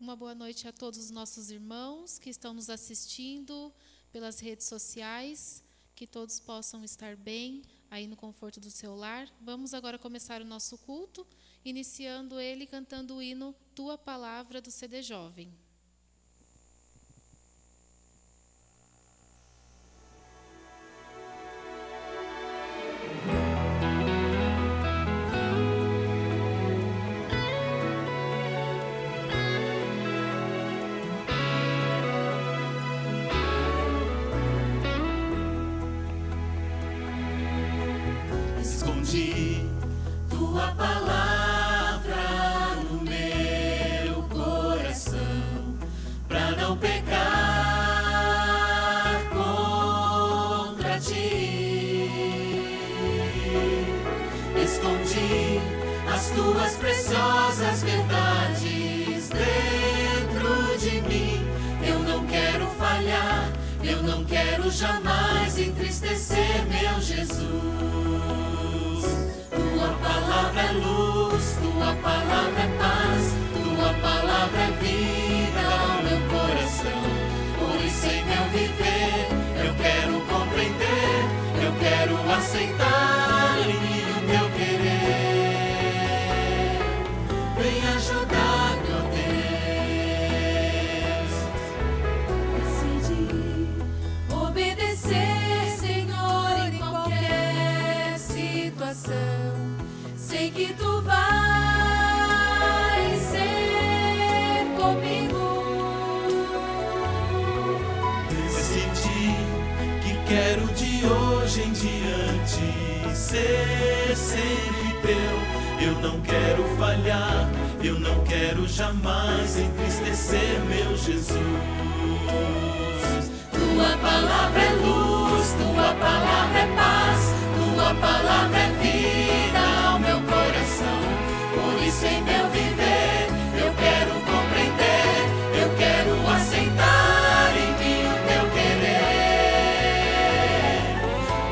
Uma boa noite a todos os nossos irmãos que estão nos assistindo pelas redes sociais, que todos possam estar bem aí no conforto do seu lar. Vamos agora começar o nosso culto, iniciando ele cantando o hino Tua Palavra do CD Jovem. Escondi tua palavra no meu coração, pra não pecar contra ti. Escondi as tuas preciosas verdades dentro de mim. Eu não quero falhar, eu não quero jamais entristecer meu Jesus. Tua palavra é luz, tua palavra é paz, tua palavra é vida ao meu coração. Por isso em meu viver eu quero compreender, eu quero aceitar em mim o teu querer. Vem ajudar-me, ó Deus. Decidi obedecer, Senhor, em qualquer situação. Sei que tu vais ser comigo. Decidi que quero de hoje em diante ser sempre teu. Eu não quero falhar, eu não quero jamais entristecer meu Jesus. Tua palavra é luz, tua palavra é paz, tua palavra é vida ao meu coração. Por isso em meu viver eu quero compreender, eu quero aceitar em mim o teu querer.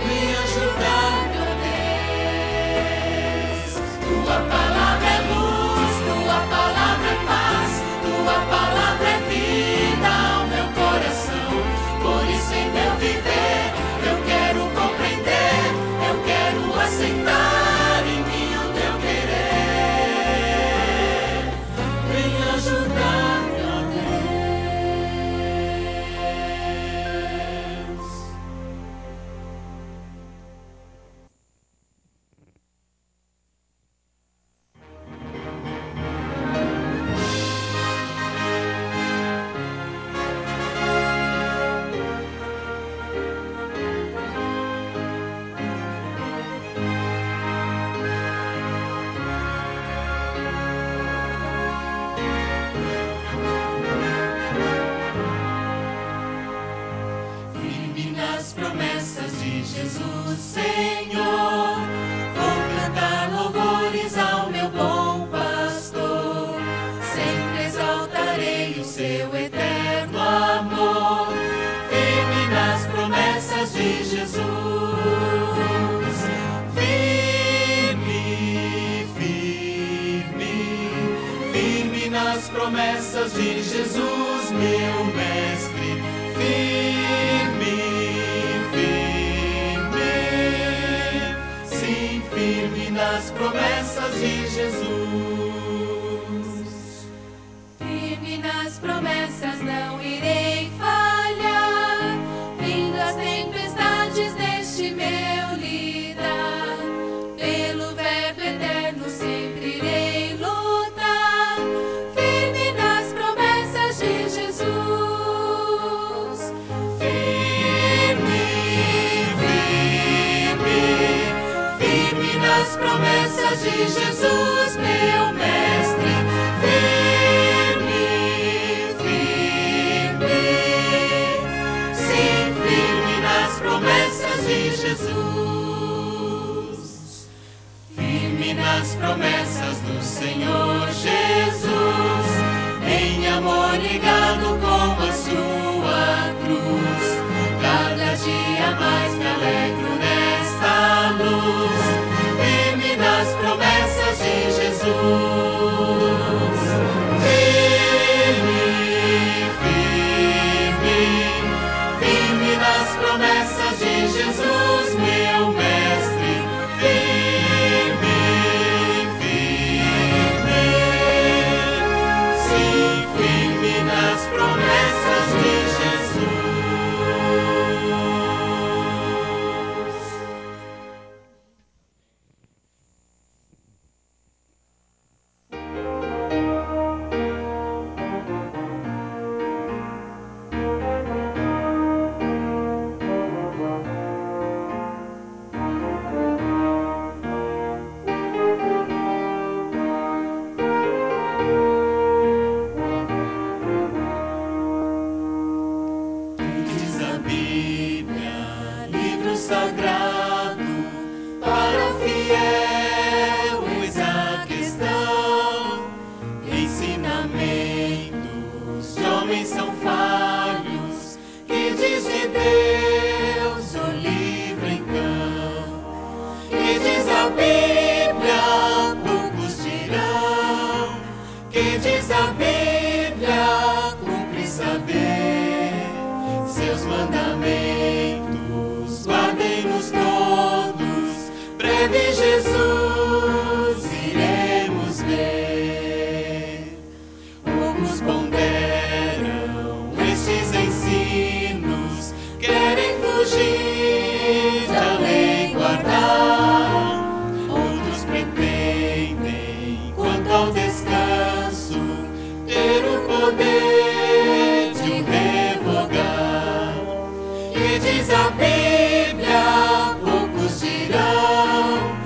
Vem ajudar-me, ó Deus. Tua palavra é luz, tua palavra é paz, tua palavra é vida ao meu coração. Por isso em meu viver eu quero compreender, eu quero aceitar em mim o teu querer. Vem ajudar-me, ó Deus. Firme nas promessas de Jesus, Senhor, vou cantar louvores ao meu bom pastor. Sempre exaltarei o seu eterno amor. Firme nas promessas de Jesus. Firme, firme, firme nas promessas de Jesus, meu mestre. Firme, firme, sim, firme nas promessas de Jesus. Firme nas promessas, não irei falhar. Vindo as tempestades deste meu lidar, pelo verbo eterno sempre irei lutar. Firme nas promessas de Jesus. Firme, firme, firme nas promessas de Jesus, meu mestre. Firme, firme, sim, firme nas promessas de Jesus. Firme nas promessas do Senhor Jesus, em amor ligado com a sua cruz. Cada dia mais me alegro nesta luz. Firme nas promessas de Jesus. Firme mandamentos de homens são falhos, que diz de Deus o livro então, que diz a Bíblia, poucos dirão, que diz a Bíblia, cumpre saber, seus mandamentos, guardem-nos todos, breve Jesus iremos ver. Poucos ponderam estes ensinos, querem fugir da lei guardar, outros pretendem, quanto ao descanso, ter o poder de o revogar. Que diz a Bíblia, poucos dirão,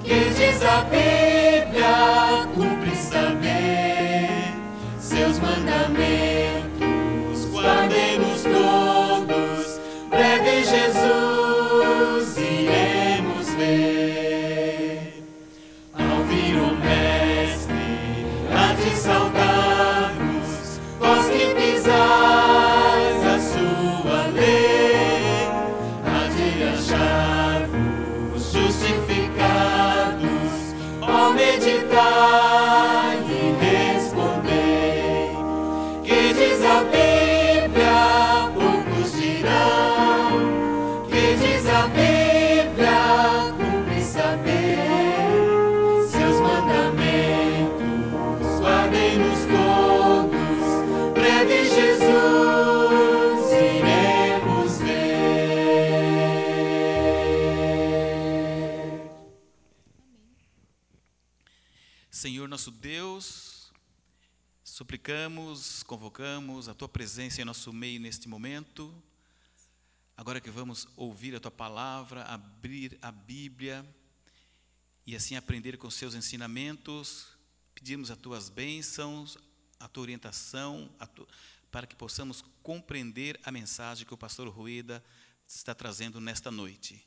que diz a Bíblia, cumpre saber, seus mandamentos, guardem-nos todos, breve Jesus iremos ver. Ao vir o Mestre, há de saudar-vos, vós que pisais a sua lei, há de achar-vos justificados, ó meditai e respondei. Que diz a Bíblia, poucos dirão, que diz a Bíblia, cumpre saber, seus mandamentos, guardem-nos todos, breve Jesus iremos ver. Senhor nosso Deus, suplicamos, convocamos a Tua presença em nosso meio neste momento. Agora que vamos ouvir a Tua palavra, abrir a Bíblia e assim aprender com seus ensinamentos, pedimos as Tuas bênçãos, a Tua orientação, para que possamos compreender a mensagem que o pastor Rueda está trazendo nesta noite.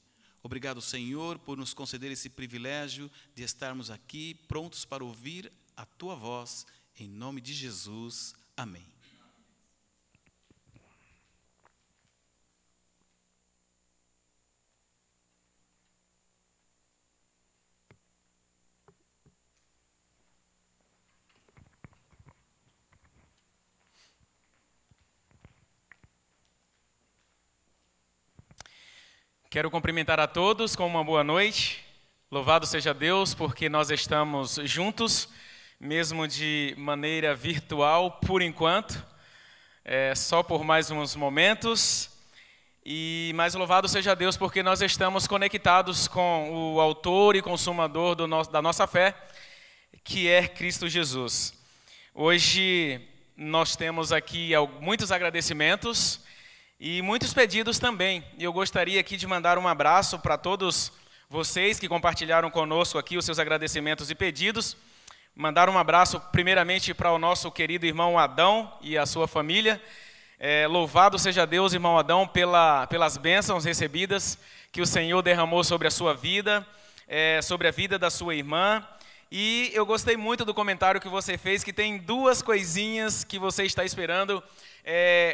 Obrigado, Senhor, por nos conceder esse privilégio de estarmos aqui prontos para ouvir a Tua voz, em nome de Jesus. Amém. Quero cumprimentar a todos com uma boa noite. Louvado seja Deus, porque nós estamos juntos, mesmo de maneira virtual, por enquanto, só por mais uns momentos. Mas louvado seja Deus, porque nós estamos conectados com o autor e consumador da nossa fé, que é Cristo Jesus. Hoje nós temos aqui muitos agradecimentos e muitos pedidos também. E eu gostaria aqui de mandar um abraço para todos vocês que compartilharam conosco aqui os seus agradecimentos e pedidos. Mandar um abraço primeiramente para o nosso querido irmão Adão e a sua família. Louvado seja Deus, irmão Adão, pelas bênçãos recebidas que o Senhor derramou sobre a sua vida, sobre a vida da sua irmã. E eu gostei muito do comentário que você fez, que tem duas coisinhas que você está esperando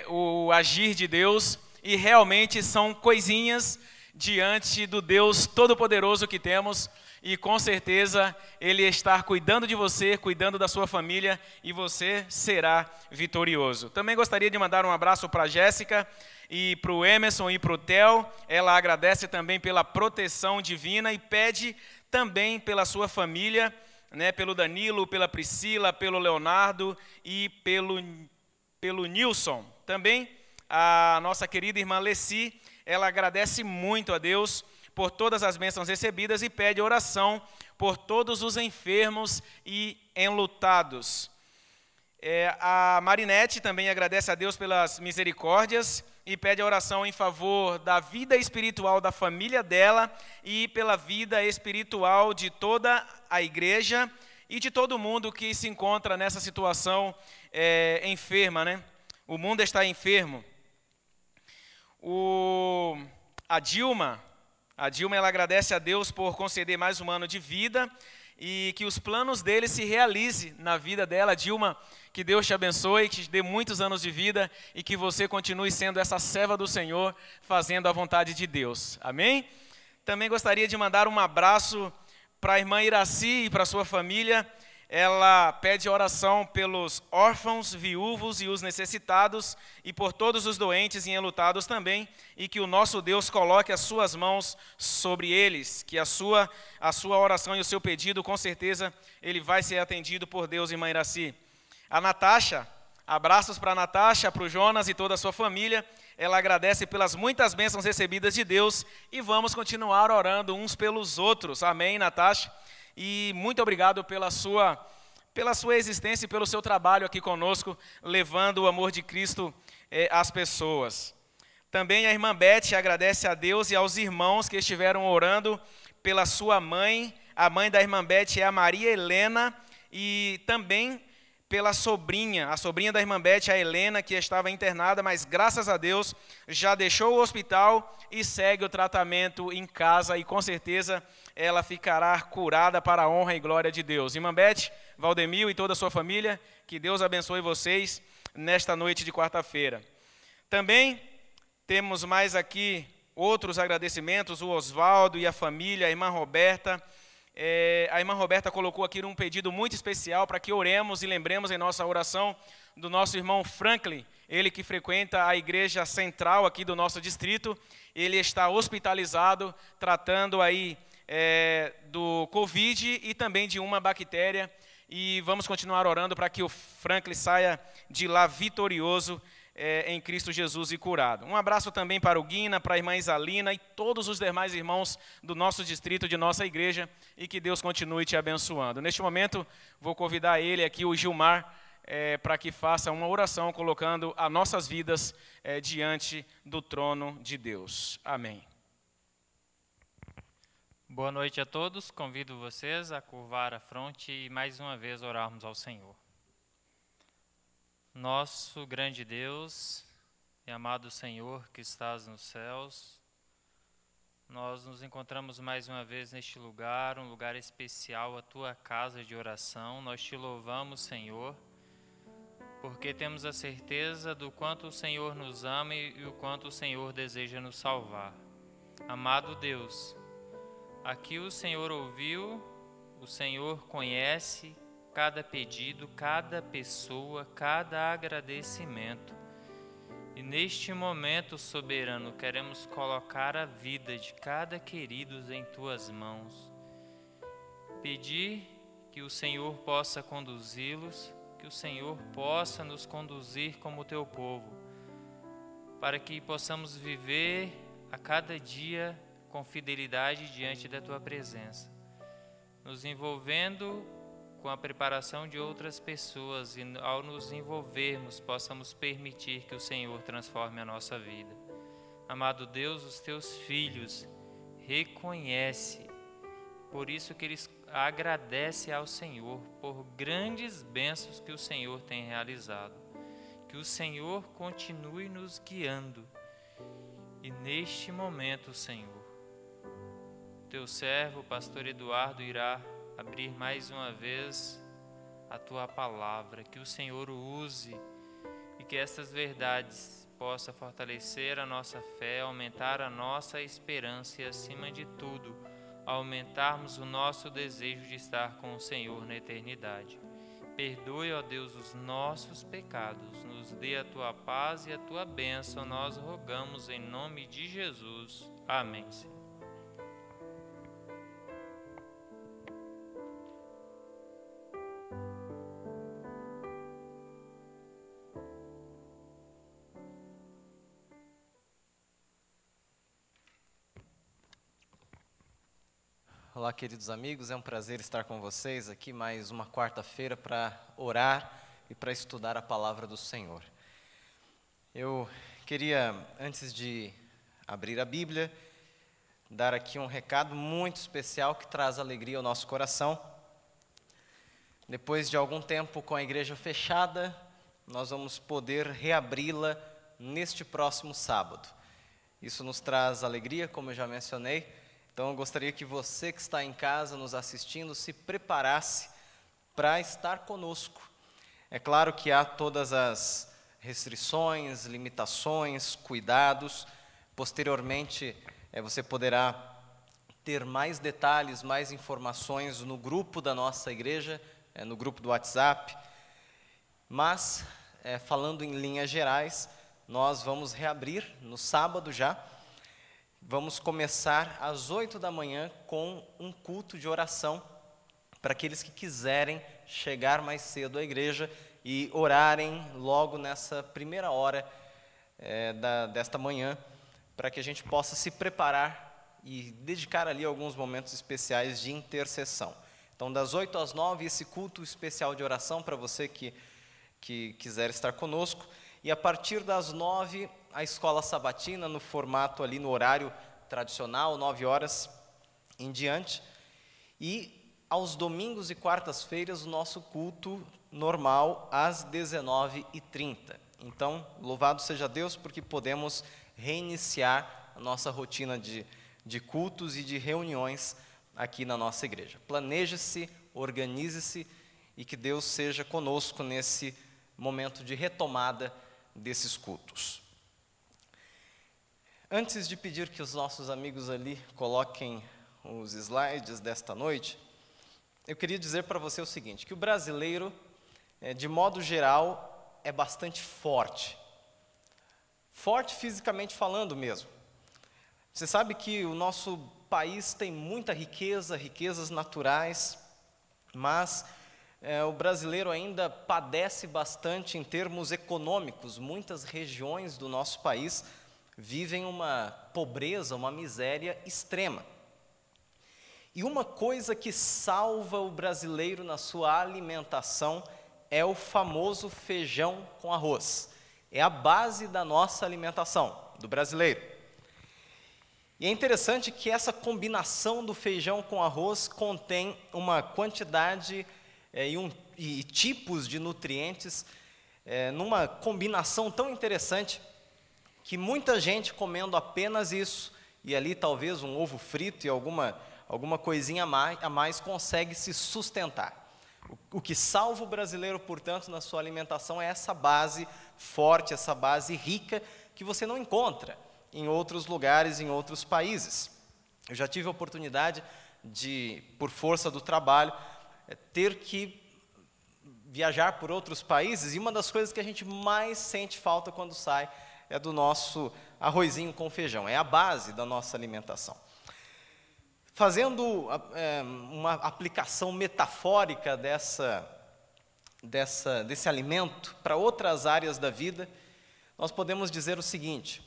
o agir de Deus, e realmente são coisinhas diante do Deus Todo-Poderoso que temos, e com certeza Ele está cuidando de você, cuidando da sua família, e você será vitorioso. Também gostaria de mandar um abraço para a Jéssica, e para o Emerson e para o Theo. Ela agradece também pela proteção divina e pede também pela sua família, pelo Danilo, pela Priscila, pelo Leonardo e pelo Nilson. Também a nossa querida irmã Leci, ela agradece muito a Deus por todas as bênçãos recebidas e pede oração por todos os enfermos e enlutados. A Marinete também agradece a Deus pelas misericórdias e pede a oração em favor da vida espiritual da família dela e pela vida espiritual de toda a igreja e de todo mundo que se encontra nessa situação enferma, O mundo está enfermo. A Dilma, ela agradece a Deus por conceder mais um ano de vida e que os planos dele se realizem na vida dela. Dilma, que Deus te abençoe, que te dê muitos anos de vida e que você continue sendo essa serva do Senhor, fazendo a vontade de Deus. Amém? Também gostaria de mandar um abraço para a irmã Iraci e para a sua família. Ela pede oração pelos órfãos, viúvos e os necessitados e por todos os doentes e enlutados também, e que o nosso Deus coloque as suas mãos sobre eles, que a sua oração e o seu pedido, com certeza, ele vai ser atendido por Deus, irmã Iraci. A Natasha, abraços para a Natasha, para o Jonas e toda a sua família. Ela agradece pelas muitas bênçãos recebidas de Deus e vamos continuar orando uns pelos outros. Amém, Natasha? E muito obrigado pela sua existência e pelo seu trabalho aqui conosco, levando o amor de Cristo às pessoas. Também a irmã Beth agradece a Deus e aos irmãos que estiveram orando pela sua mãe. A mãe da irmã Beth é a Maria Helena, e também pela sobrinha, a sobrinha da irmã Beth, a Helena, que estava internada, mas graças a Deus já deixou o hospital e segue o tratamento em casa, e com certeza ela ficará curada para a honra e glória de Deus. Irmã Beth, Valdemil e toda a sua família, que Deus abençoe vocês nesta noite de quarta-feira. Também temos mais aqui outros agradecimentos, o Oswaldo e a família, a irmã Roberta. A irmã Roberta colocou aqui um pedido muito especial para que oremos e lembremos em nossa oração do nosso irmão Franklin, ele que frequenta a igreja central aqui do nosso distrito. Ele está hospitalizado, tratando aí do Covid e também de uma bactéria, e vamos continuar orando para que o Franklin saia de lá vitorioso em Cristo Jesus e curado. Um abraço também para o Guina, para a irmã Isalina e todos os demais irmãos do nosso distrito, de nossa igreja, e que Deus continue te abençoando. Neste momento, vou convidar ele aqui, o Gilmar, para que faça uma oração colocando as nossas vidas diante do trono de Deus. Amém. Boa noite a todos. Convido vocês a curvar a fronte e mais uma vez orarmos ao Senhor. Nosso grande Deus e amado Senhor que estás nos céus, nós nos encontramos mais uma vez neste lugar, um lugar especial, a Tua casa de oração. Nós Te louvamos, Senhor, porque temos a certeza do quanto o Senhor nos ama e o quanto o Senhor deseja nos salvar. Amado Deus, aqui o Senhor ouviu, o Senhor conhece cada pedido, cada pessoa, cada agradecimento. E neste momento, soberano, queremos colocar a vida de cada querido em Tuas mãos. Pedir que o Senhor possa conduzi-los, que o Senhor possa nos conduzir como Teu povo, para que possamos viver a cada dia com fidelidade diante da Tua presença, nos envolvendo com a preparação de outras pessoas, e ao nos envolvermos, possamos permitir que o Senhor transforme a nossa vida. Amado Deus, os Teus filhos reconhecem, por isso que eles agradecem ao Senhor por grandes bênçãos que o Senhor tem realizado. Que o Senhor continue nos guiando. E neste momento, Senhor, Teu servo, o pastor Eduardo, irá abrir mais uma vez a Tua palavra, que o Senhor o use e que estas verdades possam fortalecer a nossa fé, aumentar a nossa esperança e, acima de tudo, aumentarmos o nosso desejo de estar com o Senhor na eternidade. Perdoe, ó Deus, os nossos pecados, nos dê a Tua paz e a Tua bênção, nós rogamos em nome de Jesus. Amém, Senhor. Olá, queridos amigos, é um prazer estar com vocês aqui mais uma quarta-feira para orar e para estudar a palavra do Senhor. Eu queria, antes de abrir a Bíblia, dar aqui um recado muito especial que traz alegria ao nosso coração. Depois de algum tempo com a igreja fechada, nós vamos poder reabri-la neste próximo sábado. Isso nos traz alegria, como eu já mencionei. Então eu gostaria que você que está em casa nos assistindo se preparasse para estar conosco. É claro que há todas as restrições, limitações, cuidados. Posteriormente, você poderá ter mais detalhes, mais informações no grupo da nossa igreja, no grupo do WhatsApp. Mas, falando em linhas gerais, nós vamos reabrir no sábado já. Vamos começar às 8 da manhã com um culto de oração para aqueles que quiserem chegar mais cedo à igreja e orarem logo nessa primeira hora desta manhã, para que a gente possa se preparar e dedicar ali alguns momentos especiais de intercessão. Então, das 8 às 9, esse culto especial de oração para você que quiser estar conosco. E a partir das 9, a escola sabatina, no formato ali, no horário tradicional, 9 horas em diante. E aos domingos e quartas-feiras, o nosso culto normal, às 19h30. Então, louvado seja Deus, porque podemos reiniciar a nossa rotina de cultos e de reuniões aqui na nossa igreja. Planeje-se, organize-se e que Deus seja conosco nesse momento de retomada desses cultos. Antes de pedir que os nossos amigos ali coloquem os slides desta noite, eu queria dizer para você o seguinte, que o brasileiro, de modo geral, é bastante forte. Forte fisicamente falando mesmo. Você sabe que o nosso país tem muita riqueza, riquezas naturais, mas o brasileiro ainda padece bastante em termos econômicos. Muitas regiões do nosso país vivem uma pobreza, uma miséria extrema. E uma coisa que salva o brasileiro na sua alimentação é o famoso feijão com arroz. É a base da nossa alimentação, do brasileiro. E é interessante que essa combinação do feijão com arroz contém uma quantidade e tipos de nutrientes, numa combinação tão interessante, que muita gente comendo apenas isso, e ali talvez um ovo frito e alguma coisinha a mais consegue se sustentar. O que salva o brasileiro, portanto, na sua alimentação é essa base forte, essa base rica, que você não encontra em outros lugares, em outros países. Eu já tive a oportunidade de, por força do trabalho, ter que viajar por outros países, e uma das coisas que a gente mais sente falta quando sai é do nosso arrozinho com feijão, é a base da nossa alimentação. Fazendo uma aplicação metafórica desse alimento para outras áreas da vida, nós podemos dizer o seguinte,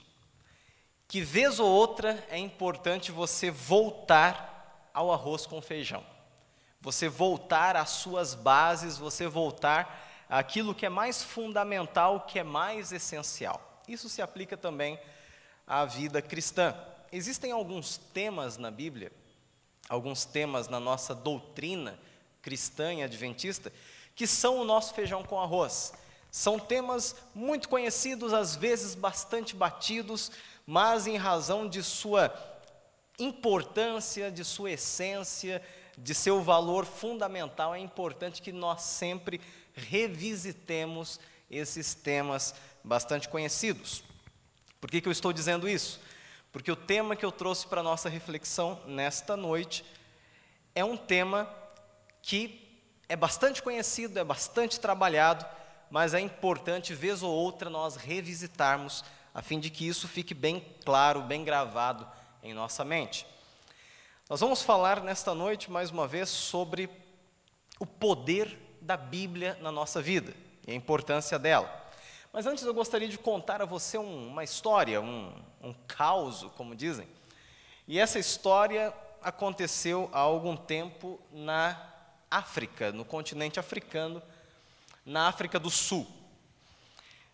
que vez ou outra é importante você voltar ao arroz com feijão. Você voltar às suas bases, você voltar àquilo que é mais fundamental, que é mais essencial. Isso se aplica também à vida cristã. Existem alguns temas na Bíblia, alguns temas na nossa doutrina cristã e adventista, que são o nosso feijão com arroz. São temas muito conhecidos, às vezes bastante batidos, mas em razão de sua importância, de sua essência, de seu valor fundamental, é importante que nós sempre revisitemos esses temas bastante conhecidos. Por que eu estou dizendo isso? Porque o tema que eu trouxe para a nossa reflexão nesta noite é um tema que é bastante conhecido, é bastante trabalhado, mas é importante, vez ou outra, nós revisitarmos, a fim de que isso fique bem claro, bem gravado em nossa mente. Nós vamos falar nesta noite, mais uma vez, sobre o poder da Bíblia na nossa vida e a importância dela. Mas antes eu gostaria de contar a você uma história, um caos, como dizem. E essa história aconteceu há algum tempo na África, no continente africano, na África do Sul.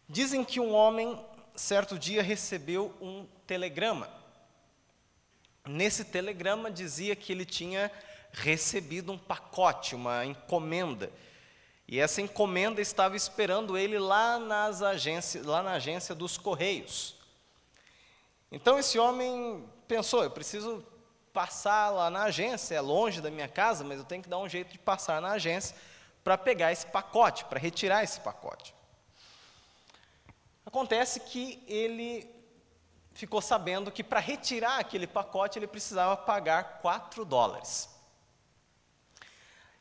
Dizem que um homem, certo dia, recebeu um telegrama. Nesse telegrama dizia que ele tinha recebido um pacote, uma encomenda. E essa encomenda estava esperando ele lá na agência dos Correios. Então esse homem pensou, eu preciso passar lá na agência, é longe da minha casa, mas eu tenho que dar um jeito de passar na agência para pegar esse pacote, para retirar esse pacote. Acontece que ele ficou sabendo que para retirar aquele pacote ele precisava pagar $4.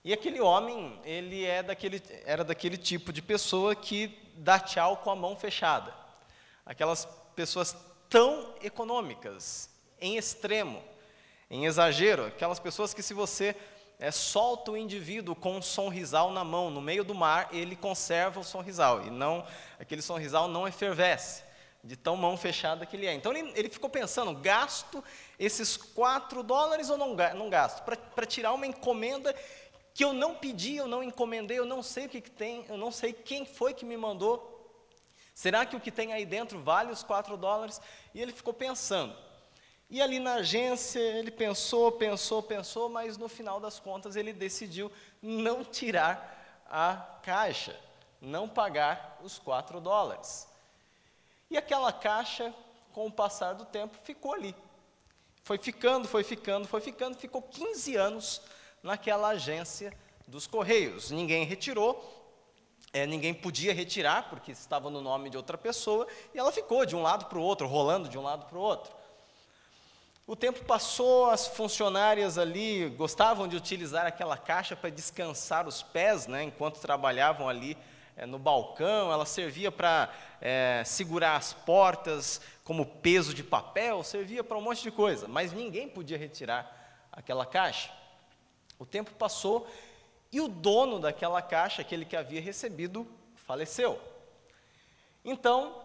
E aquele homem, ele era daquele tipo de pessoa que dá tchau com a mão fechada. Aquelas pessoas tão econômicas, em extremo, em exagero, aquelas pessoas que se você solta o indivíduo com um sonrisal na mão, no meio do mar, ele conserva o sonrisal, e não, aquele sonrisal não efervesce, de tão mão fechada que ele é. Então ele ficou pensando, gasto esses $4 ou não gasto? Para tirar uma encomenda que eu não pedi, eu não encomendei, eu não sei o que tem, eu não sei quem foi que me mandou. Será que o que tem aí dentro vale os $4? E ele ficou pensando. E ali na agência ele pensou, mas no final das contas ele decidiu não tirar a caixa, não pagar os $4. E aquela caixa, com o passar do tempo, ficou ali. Foi ficando, ficou 15 anos naquela agência dos Correios. Ninguém retirou, ninguém podia retirar, porque estava no nome de outra pessoa, e ela ficou de um lado para o outro, rolando de um lado para o outro. O tempo passou, as funcionárias ali gostavam de utilizar aquela caixa para descansar os pés, né, enquanto trabalhavam ali no balcão. Ela servia para segurar as portas como peso de papel, servia para um monte de coisa, mas ninguém podia retirar aquela caixa. O tempo passou e o dono daquela caixa, aquele que havia recebido, faleceu. Então,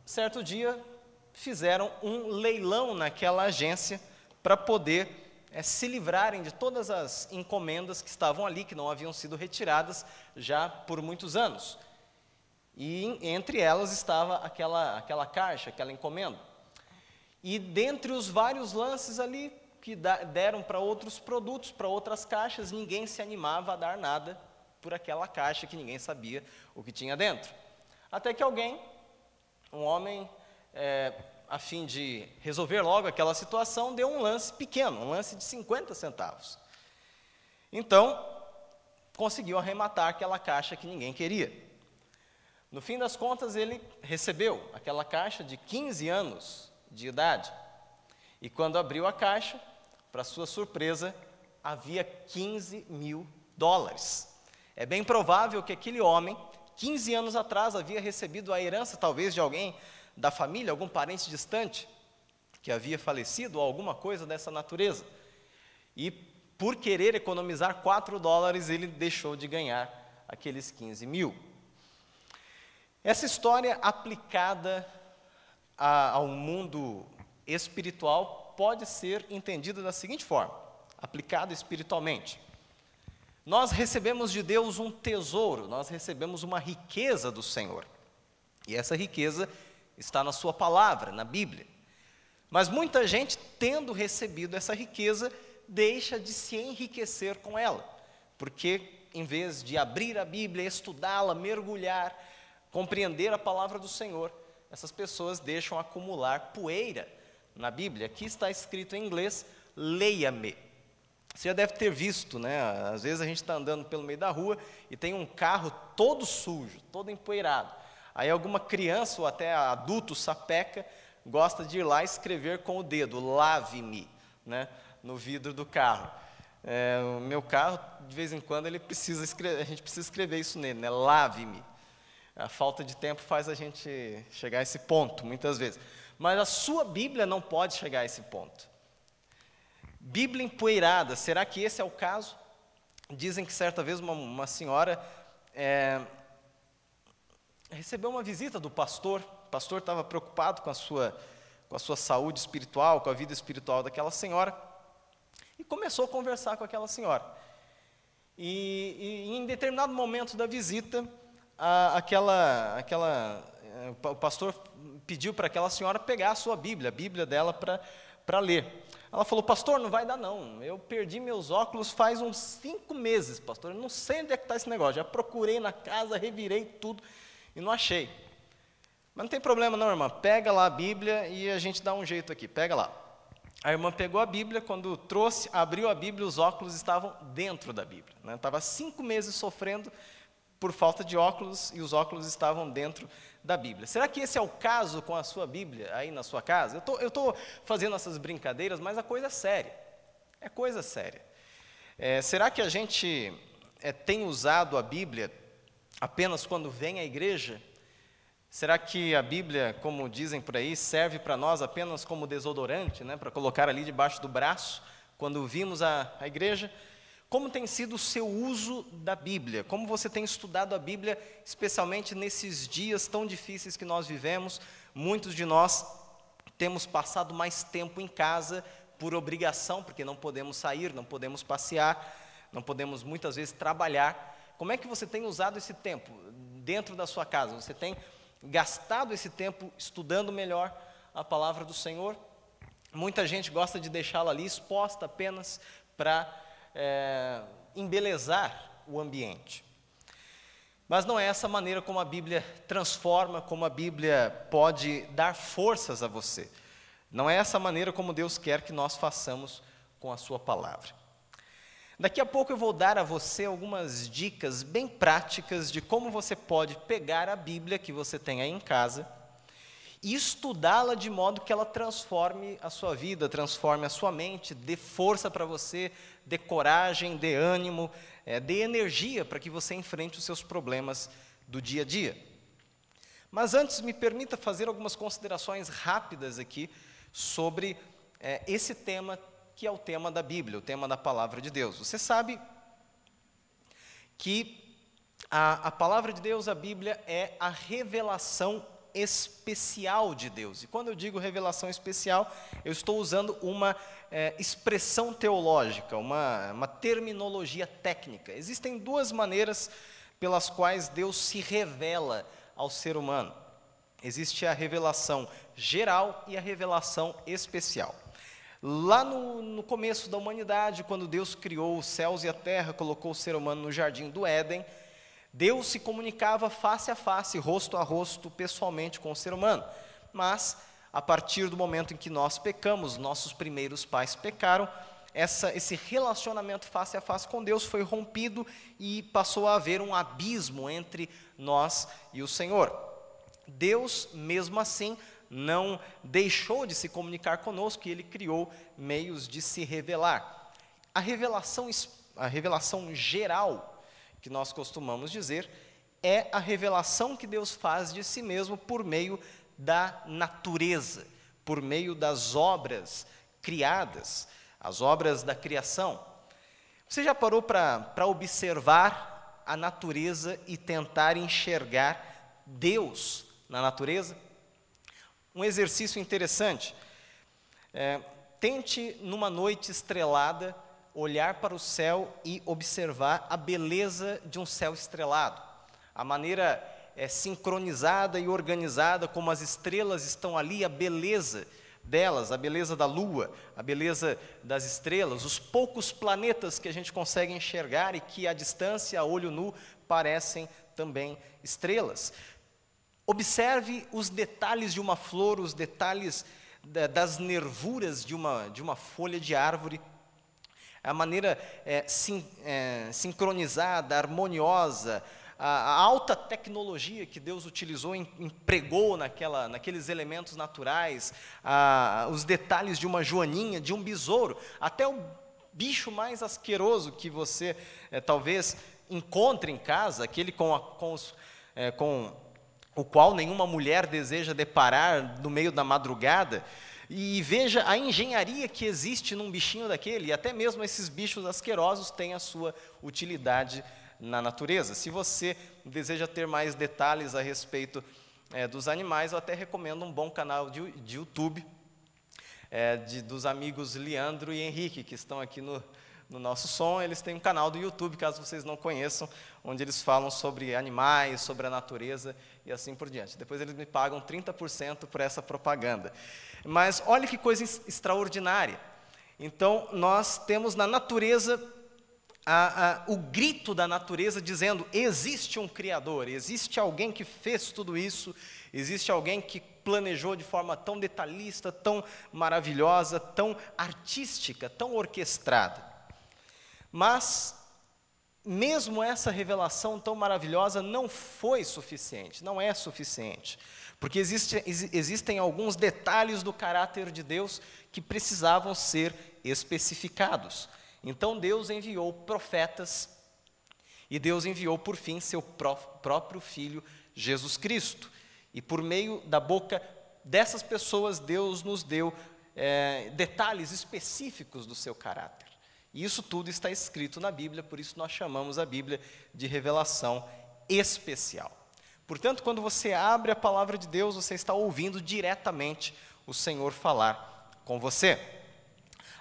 certo dia, fizeram um leilão naquela agência para poder se livrarem de todas as encomendas que estavam ali, que não haviam sido retiradas já por muitos anos. E entre elas estava aquela caixa, aquela encomenda. E dentre os vários lances ali que deram para outros produtos, para outras caixas, ninguém se animava a dar nada por aquela caixa que ninguém sabia o que tinha dentro. Até que alguém, um homem, a fim de resolver logo aquela situação, deu um lance pequeno, um lance de 50 centavos. Então, conseguiu arrematar aquela caixa que ninguém queria. No fim das contas, ele recebeu aquela caixa de 15 anos de idade. E quando abriu a caixa, para sua surpresa, havia $15 mil. É bem provável que aquele homem, 15 anos atrás, havia recebido a herança, talvez, de alguém da família, algum parente distante, que havia falecido, ou alguma coisa dessa natureza. E, por querer economizar $4, ele deixou de ganhar aqueles 15 mil. Essa história aplicada ao mundo espiritual pode ser entendida da seguinte forma, aplicada espiritualmente. Nós recebemos de Deus um tesouro, nós recebemos uma riqueza do Senhor. E essa riqueza está na sua palavra, na Bíblia. Mas muita gente, tendo recebido essa riqueza, deixa de se enriquecer com ela. Porque, em vez de abrir a Bíblia, estudá-la, mergulhar, compreender a palavra do Senhor, essas pessoas deixam acumular poeira na Bíblia. Aqui está escrito em inglês, leia-me. Você já deve ter visto, né? Às vezes a gente está andando pelo meio da rua e tem um carro todo sujo, todo empoeirado. Aí alguma criança ou até adulto sapeca gosta de ir lá escrever com o dedo, lave-me, né, no vidro do carro. O meu carro, de vez em quando, a gente precisa escrever isso nele, né, lave-me. A falta de tempo faz a gente chegar a esse ponto, muitas vezes. Mas a sua Bíblia não pode chegar a esse ponto. Bíblia empoeirada, será que esse é o caso? Dizem que certa vez uma senhora recebeu uma visita do pastor. O pastor estava preocupado com a sua saúde espiritual, com a vida espiritual daquela senhora, e começou a conversar com aquela senhora. E em determinado momento da visita, o pastor pediu para aquela senhora pegar a sua Bíblia, a Bíblia dela para ler. Ela falou, pastor, não vai dar não, eu perdi meus óculos faz uns 5 meses, pastor, eu não sei onde é que está esse negócio, já procurei na casa, revirei tudo e não achei. Mas não tem problema não, irmã, pega lá a Bíblia e a gente dá um jeito aqui, pega lá. A irmã pegou a Bíblia, quando trouxe, abriu a Bíblia, os óculos estavam dentro da Bíblia. Estava 5 meses sofrendo por falta de óculos e os óculos estavam dentro da Bíblia. Será que esse é o caso com a sua Bíblia aí na sua casa? Eu estou fazendo essas brincadeiras, mas a coisa é séria. É coisa séria. Será que a gente tem usado a Bíblia apenas quando vem à igreja? Será que a Bíblia, como dizem por aí, serve para nós apenas como desodorante, para colocar ali debaixo do braço, quando vimos a igreja? Como tem sido o seu uso da Bíblia? Como você tem estudado a Bíblia, especialmente nesses dias tão difíceis que nós vivemos? Muitos de nós temos passado mais tempo em casa por obrigação, porque não podemos sair, não podemos passear, não podemos muitas vezes trabalhar. Como é que você tem usado esse tempo dentro da sua casa? Você tem gastado esse tempo estudando melhor a palavra do Senhor? Muita gente gosta de deixá-la ali exposta apenas para embelezar o ambiente. Mas não é essa maneira como a Bíblia transforma, como a Bíblia pode dar forças a você. Não é essa maneira como Deus quer que nós façamos com a sua palavra. Daqui a pouco eu vou dar a você algumas dicas bem práticas de como você pode pegar a Bíblia que você tem aí em casa e estudá-la de modo que ela transforme a sua vida, transforme a sua mente, dê força para você, dê coragem, dê ânimo, dê energia para que você enfrente os seus problemas do dia a dia. Mas antes, me permita fazer algumas considerações rápidas aqui sobre esse tema que é o tema da Bíblia, o tema da Palavra de Deus. Você sabe que a Palavra de Deus, a Bíblia, é a revelação especial de Deus. E quando eu digo revelação especial, eu estou usando uma expressão teológica, uma terminologia técnica. Existem 2 maneiras pelas quais Deus se revela ao ser humano. Existe a revelação geral e a revelação especial. Lá no começo da humanidade, quando Deus criou os céus e a terra, colocou o ser humano no jardim do Éden, Deus se comunicava face a face, rosto a rosto, pessoalmente com o ser humano. Mas, a partir do momento em que nós pecamos, nossos primeiros pais pecaram, esse relacionamento face a face com Deus foi rompido e passou a haver um abismo entre nós e o Senhor. Deus, mesmo assim, não deixou de se comunicar conosco e Ele criou meios de se revelar. A revelação geral, que nós costumamos dizer, é a revelação que Deus faz de si mesmo por meio da natureza, por meio das obras criadas, as obras da criação. Você já parou para observar a natureza e tentar enxergar Deus na natureza? Um exercício interessante. Tente, numa noite estrelada, olhar para o céu e observar a beleza de um céu estrelado. A maneira sincronizada e organizada como as estrelas estão ali, a beleza delas, a beleza da lua, a beleza das estrelas, os poucos planetas que a gente consegue enxergar e que, à distância, a olho nu, parecem também estrelas. Observe os detalhes de uma flor, os detalhes das nervuras de uma folha de árvore, a maneira sincronizada, harmoniosa, a alta tecnologia que Deus utilizou, empregou naqueles elementos naturais, os detalhes de uma joaninha, de um besouro, até o bicho mais asqueroso que você talvez encontre em casa, aquele com o qual nenhuma mulher deseja deparar no meio da madrugada, e veja a engenharia que existe num bichinho daquele, e até mesmo esses bichos asquerosos têm a sua utilidade na natureza. Se você deseja ter mais detalhes a respeito dos animais, eu até recomendo um bom canal de YouTube, dos amigos Leandro e Henrique, que estão aqui no nosso som. Eles têm um canal do YouTube, caso vocês não conheçam, onde eles falam sobre animais, sobre a natureza e assim por diante. Depois eles me pagam 30% por essa propaganda. Mas olha que coisa extraordinária. Então, nós temos na natureza o grito da natureza dizendo: existe um Criador, existe alguém que fez tudo isso, existe alguém que planejou de forma tão detalhista, tão maravilhosa, tão artística, tão orquestrada. Mas, mesmo essa revelação tão maravilhosa não foi suficiente, não é suficiente, porque existem alguns detalhes do caráter de Deus que precisavam ser especificados. Então Deus enviou profetas e Deus enviou, por fim, seu próprio Filho, Jesus Cristo. E por meio da boca dessas pessoas, Deus nos deu detalhes específicos do seu caráter. E isso tudo está escrito na Bíblia, por isso nós chamamos a Bíblia de revelação especial. Portanto, quando você abre a palavra de Deus, você está ouvindo diretamente o Senhor falar com você.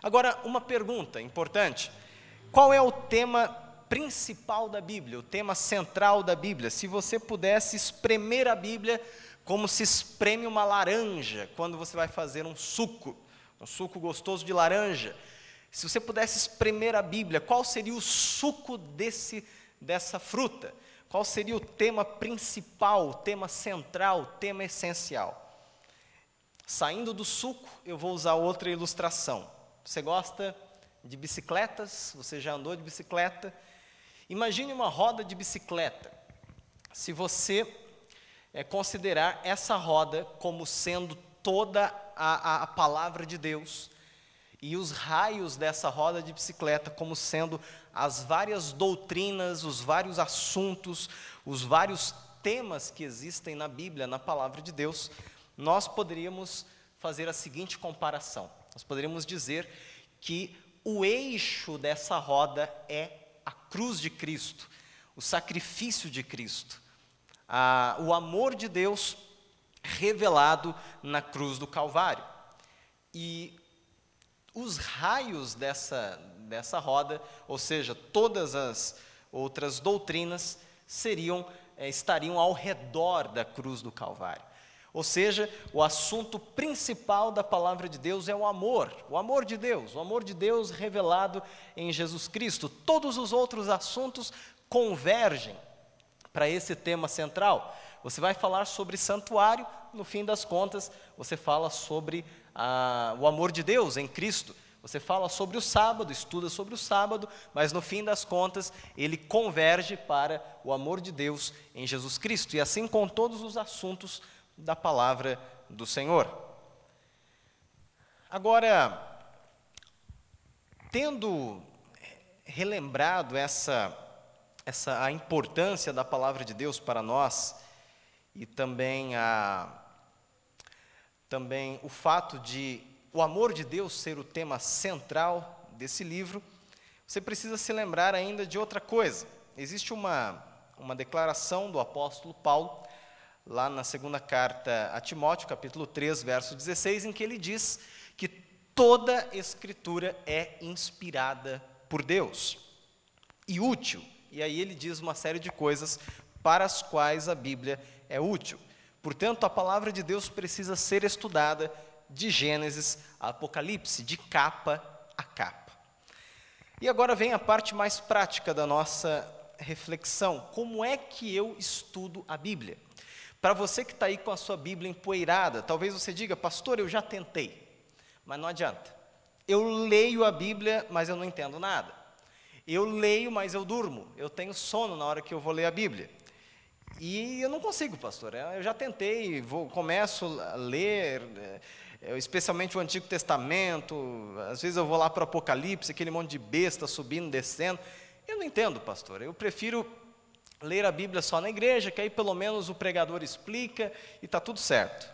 Agora, uma pergunta importante: qual é o tema principal da Bíblia, o tema central da Bíblia? Se você pudesse espremer a Bíblia como se espreme uma laranja, quando você vai fazer um suco gostoso de laranja, se você pudesse espremer a Bíblia, qual seria o suco dessa fruta? Qual seria o tema principal, o tema central, o tema essencial? Saindo do suco, eu vou usar outra ilustração. Você gosta de bicicletas? Você já andou de bicicleta? Imagine uma roda de bicicleta. Se você considerar essa roda como sendo toda a palavra de Deus, e os raios dessa roda de bicicleta como sendo as várias doutrinas, os vários assuntos, os vários temas que existem na Bíblia, na palavra de Deus, nós poderíamos fazer a seguinte comparação. Nós poderíamos dizer que o eixo dessa roda é a cruz de Cristo, o sacrifício de Cristo, o amor de Deus revelado na cruz do Calvário. E os raios dessa roda, ou seja, todas as outras doutrinas, estariam ao redor da cruz do Calvário. Ou seja, o assunto principal da palavra de Deus é o amor de Deus revelado em Jesus Cristo. Todos os outros assuntos convergem para esse tema central. Você vai falar sobre santuário, no fim das contas, você fala sobre o amor de Deus em Cristo. Você fala sobre o sábado, estuda sobre o sábado, mas no fim das contas, ele converge para o amor de Deus em Jesus Cristo. E assim com todos os assuntos da palavra do Senhor. Agora, tendo relembrado a importância da palavra de Deus para nós, e também o fato de o amor de Deus ser o tema central desse livro, você precisa se lembrar ainda de outra coisa. Existe uma declaração do apóstolo Paulo, lá na segunda carta a Timóteo, capítulo 3, verso 16, em que ele diz que toda escritura é inspirada por Deus e útil. E aí ele diz uma série de coisas para as quais a Bíblia é útil. Portanto, a palavra de Deus precisa ser estudada de Gênesis a Apocalipse, de capa a capa. E agora vem a parte mais prática da nossa reflexão. Como é que eu estudo a Bíblia? Para você que está aí com a sua Bíblia empoeirada, talvez você diga: pastor, eu já tentei, mas não adianta. Eu leio a Bíblia, mas eu não entendo nada. Eu leio, mas eu durmo. Eu tenho sono na hora que eu vou ler a Bíblia. E eu não consigo, pastor. Eu já tentei, começo a ler, especialmente o Antigo Testamento. Às vezes eu vou lá para o Apocalipse, aquele monte de besta subindo, descendo. Eu não entendo, pastor. Eu prefiro ler a Bíblia só na igreja, que aí pelo menos o pregador explica e está tudo certo.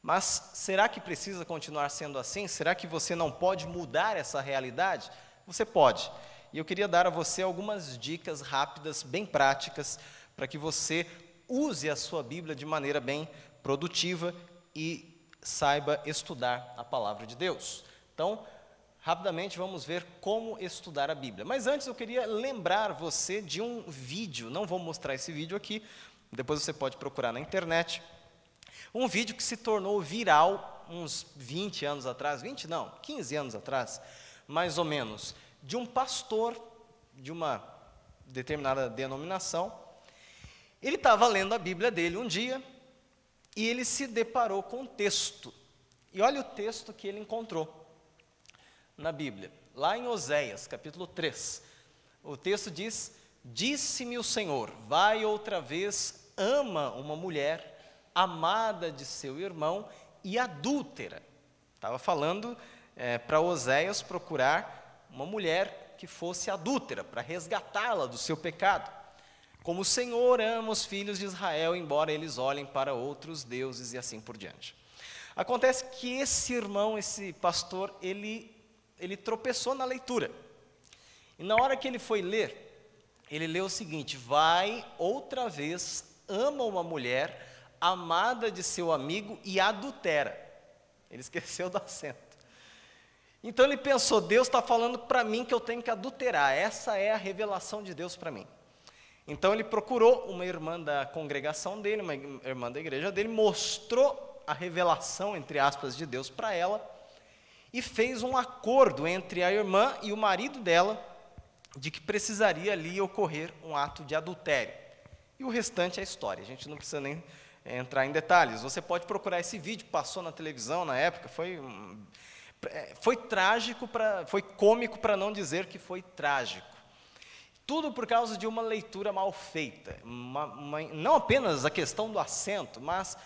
Mas será que precisa continuar sendo assim? Será que você não pode mudar essa realidade? Você pode. E eu queria dar a você algumas dicas rápidas, bem práticas, para que você use a sua Bíblia de maneira bem produtiva e saiba estudar a palavra de Deus. Então, rapidamente vamos ver como estudar a Bíblia. Mas antes eu queria lembrar você de um vídeo, não vou mostrar esse vídeo aqui, depois você pode procurar na internet. Um vídeo que se tornou viral uns 20 anos atrás, 20 não, 15 anos atrás, mais ou menos, de um pastor de uma determinada denominação. Ele estava lendo a Bíblia dele um dia e ele se deparou com um texto. E olha o texto que ele encontrou na Bíblia, lá em Oséias, capítulo 3. O texto diz: disse-me o Senhor, vai outra vez, ama uma mulher amada de seu irmão e adúltera. Estava falando para Oséias procurar uma mulher que fosse adúltera, para resgatá-la do seu pecado. Como o Senhor ama os filhos de Israel, embora eles olhem para outros deuses e assim por diante. Acontece que esse irmão, esse pastor, ele tropeçou na leitura. E na hora que ele foi ler, ele leu o seguinte: vai outra vez, ama uma mulher amada de seu amigo e adultera. Ele esqueceu do acento. Então ele pensou, Deus está falando para mim que eu tenho que adulterar. Essa é a revelação de Deus para mim. Então ele procurou uma irmã da congregação dele, uma irmã da igreja dele, mostrou a revelação, entre aspas, de Deus para ela e fez um acordo entre a irmã e o marido dela de que precisaria ali ocorrer um ato de adultério. E o restante é história, a gente não precisa nem entrar em detalhes. Você pode procurar esse vídeo, passou na televisão na época, foi trágico, foi cômico para não dizer que foi trágico. Tudo por causa de uma leitura mal feita, não apenas a questão do acento, mas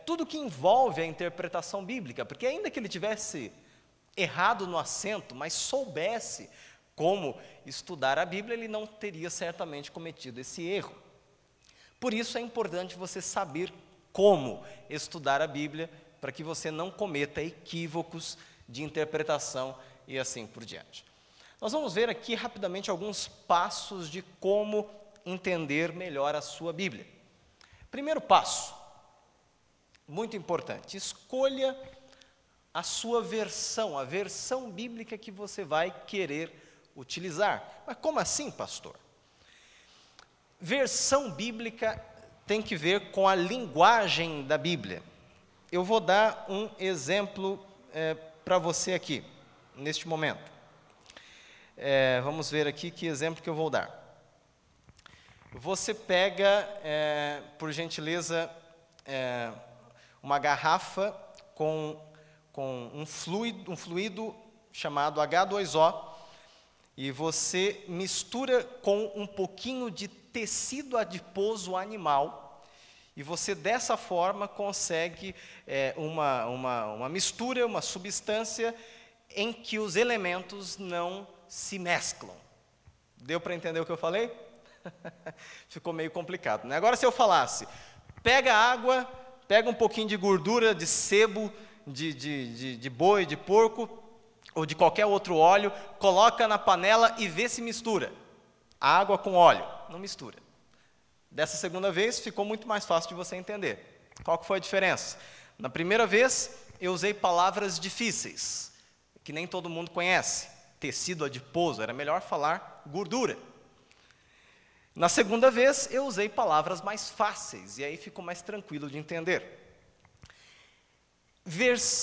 tudo que envolve a interpretação bíblica, porque ainda que ele tivesse errado no acento, mas soubesse como estudar a Bíblia, ele não teria certamente cometido esse erro. Por isso é importante você saber como estudar a Bíblia, para que você não cometa equívocos de interpretação e assim por diante. Nós vamos ver aqui rapidamente alguns passos de como entender melhor a sua Bíblia. Primeiro passo, muito importante: escolha a sua versão, a versão bíblica que você vai querer utilizar. Mas como assim, pastor? Versão bíblica tem que ver com a linguagem da Bíblia. Eu vou dar um exemplo para você aqui, neste momento. Vamos ver aqui que exemplo que eu vou dar. Você pega, por gentileza, uma garrafa com um fluido chamado H2O, e você mistura com um pouquinho de tecido adiposo animal, e você dessa forma consegue uma mistura, uma substância em que os elementos não se mesclam. Deu para entender o que eu falei? Ficou meio complicado, né? Agora, se eu falasse, pega água, pega um pouquinho de gordura de sebo, de boi, de porco, ou de qualquer outro óleo, coloca na panela e vê se mistura. Água com óleo, não mistura. Dessa segunda vez, ficou muito mais fácil de você entender. Qual que foi a diferença? Na primeira vez, eu usei palavras difíceis, que nem todo mundo conhece. Tecido adiposo, era melhor falar gordura. Na segunda vez, eu usei palavras mais fáceis, e aí ficou mais tranquilo de entender.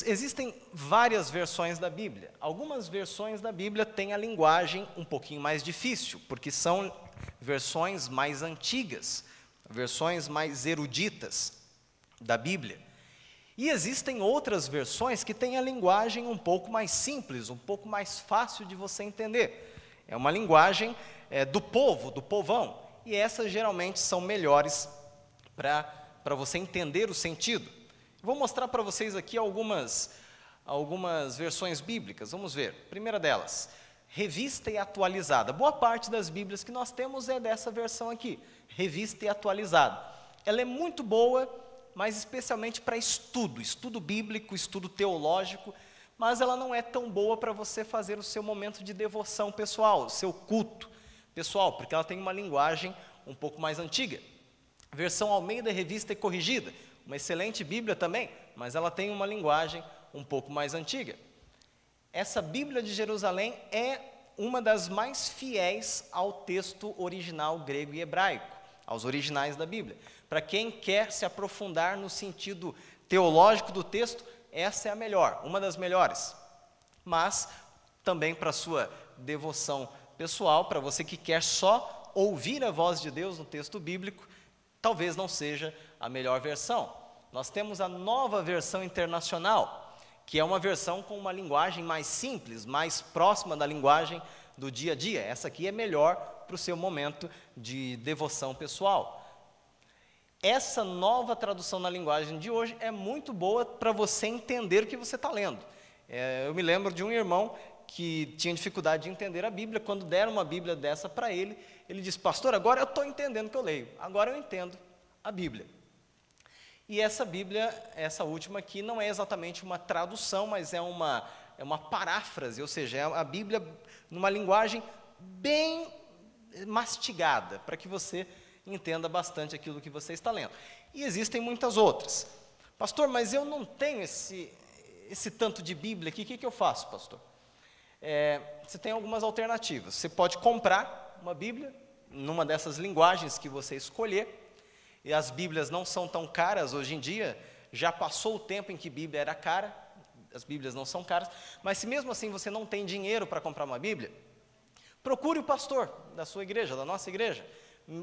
Existem várias versões da Bíblia. Algumas versões da Bíblia têm a linguagem um pouquinho mais difícil, porque são versões mais antigas, versões mais eruditas da Bíblia. E existem outras versões que têm a linguagem um pouco mais simples, um pouco mais fácil de você entender. É uma linguagem do povo, do povão. E essas geralmente são melhores para você entender o sentido. Vou mostrar para vocês aqui algumas versões bíblicas. Vamos ver. Primeira delas, Revista e Atualizada. Boa parte das Bíblias que nós temos é dessa versão aqui, Revista e Atualizada. Ela é muito boa, mas especialmente para estudo bíblico, estudo teológico, mas ela não é tão boa para você fazer o seu momento de devoção pessoal, o seu culto pessoal, porque ela tem uma linguagem um pouco mais antiga. Versão Almeida, Revista e Corrigida, uma excelente Bíblia também, mas ela tem uma linguagem um pouco mais antiga. Essa Bíblia de Jerusalém é uma das mais fiéis ao texto original grego e hebraico, aos originais da Bíblia. Para quem quer se aprofundar no sentido teológico do texto, essa é a melhor, uma das melhores. Mas também para sua devoção pessoal, para você que quer só ouvir a voz de Deus no texto bíblico, talvez não seja a melhor versão. Nós temos a Nova Versão Internacional, que é uma versão com uma linguagem mais simples, mais próxima da linguagem do dia a dia. Essa aqui é melhor para o seu momento de devoção pessoal. Essa nova tradução na linguagem de hoje é muito boa para você entender o que você está lendo. Eu me lembro de um irmão que tinha dificuldade de entender a Bíblia. Quando deram uma Bíblia dessa para ele, ele disse: pastor, agora eu estou entendendo o que eu leio, agora eu entendo a Bíblia. E essa Bíblia, essa última aqui, não é exatamente uma tradução, mas é uma paráfrase, ou seja, é a Bíblia numa linguagem bem mastigada, para que você entenda bastante aquilo que você está lendo. E existem muitas outras. Pastor, mas eu não tenho esse tanto de Bíblia aqui, o que eu faço, pastor? Você tem algumas alternativas. Você pode comprar uma Bíblia, numa dessas linguagens que você escolher, e as Bíblias não são tão caras hoje em dia, já passou o tempo em que Bíblia era cara, as Bíblias não são caras, mas se mesmo assim você não tem dinheiro para comprar uma Bíblia, procure o pastor da sua igreja, da nossa igreja,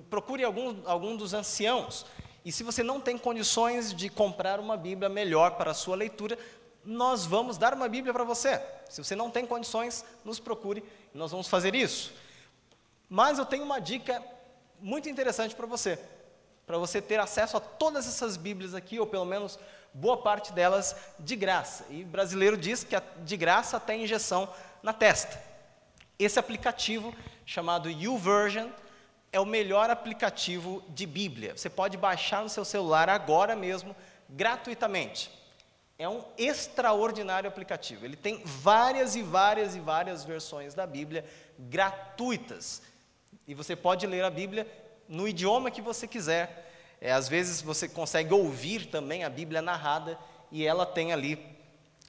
procure algum dos anciãos, e se você não tem condições de comprar uma Bíblia melhor para a sua leitura, nós vamos dar uma Bíblia para você. Se você não tem condições, nos procure, nós vamos fazer isso. Mas eu tenho uma dica muito interessante para você ter acesso a todas essas Bíblias aqui, ou pelo menos boa parte delas de graça. E brasileiro diz que de graça até injeção na testa. Esse aplicativo, chamado YouVersion, é o melhor aplicativo de Bíblia. Você pode baixar no seu celular agora mesmo, gratuitamente. É um extraordinário aplicativo. Ele tem várias e várias e várias versões da Bíblia gratuitas. E você pode ler a Bíblia no idioma que você quiser. Às vezes você consegue ouvir também a Bíblia narrada, e ela tem ali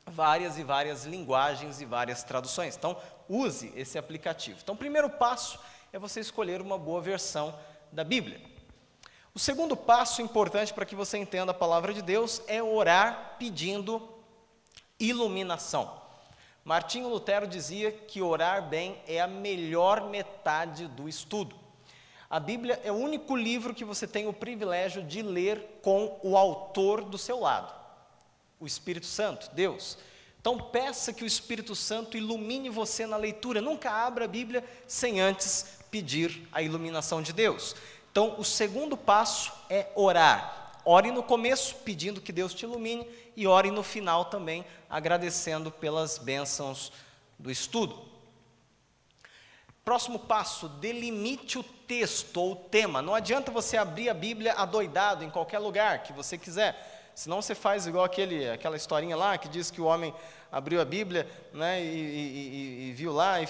várias e várias linguagens e várias traduções. Então, use esse aplicativo. Então, o primeiro passo é você escolher uma boa versão da Bíblia. O segundo passo importante para que você entenda a palavra de Deus é orar pedindo iluminação. Martinho Lutero dizia que orar bem é a melhor metade do estudo. A Bíblia é o único livro que você tem o privilégio de ler com o autor do seu lado, o Espírito Santo, Deus. Então peça que o Espírito Santo ilumine você na leitura. Nunca abra a Bíblia sem antes pedir a iluminação de Deus. Então o segundo passo é orar. Ore no começo pedindo que Deus te ilumine, e ore no final também agradecendo pelas bênçãos do estudo. Próximo passo, delimite o texto ou o tema. Não adianta você abrir a Bíblia adoidado em qualquer lugar que você quiser. Senão você faz igual aquela historinha lá, que diz que o homem abriu a Bíblia, né, e viu lá, e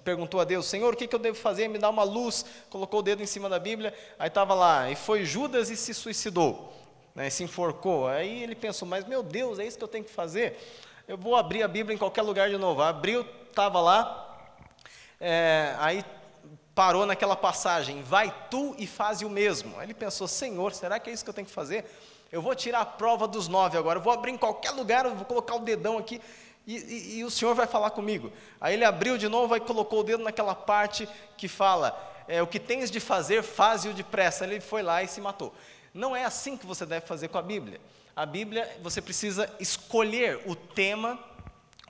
perguntou a Deus: Senhor, o que eu devo fazer? Me dá uma luz. Colocou o dedo em cima da Bíblia, aí estava lá: e foi Judas e se suicidou, né, se enforcou. Aí ele pensou: mas meu Deus, é isso que eu tenho que fazer? Eu vou abrir a Bíblia em qualquer lugar de novo. Abriu, estava lá. Aí parou naquela passagem: vai tu e faze o mesmo. Aí ele pensou: Senhor, será que é isso que eu tenho que fazer? Eu vou tirar a prova dos 9 agora, eu vou abrir em qualquer lugar, eu vou colocar o dedão aqui e o Senhor vai falar comigo. Aí ele abriu de novo, aí colocou o dedo naquela parte que fala: o que tens de fazer, faze-o depressa. Ele foi lá e se matou. Não é assim que você deve fazer com a Bíblia. A Bíblia, você precisa escolher o tema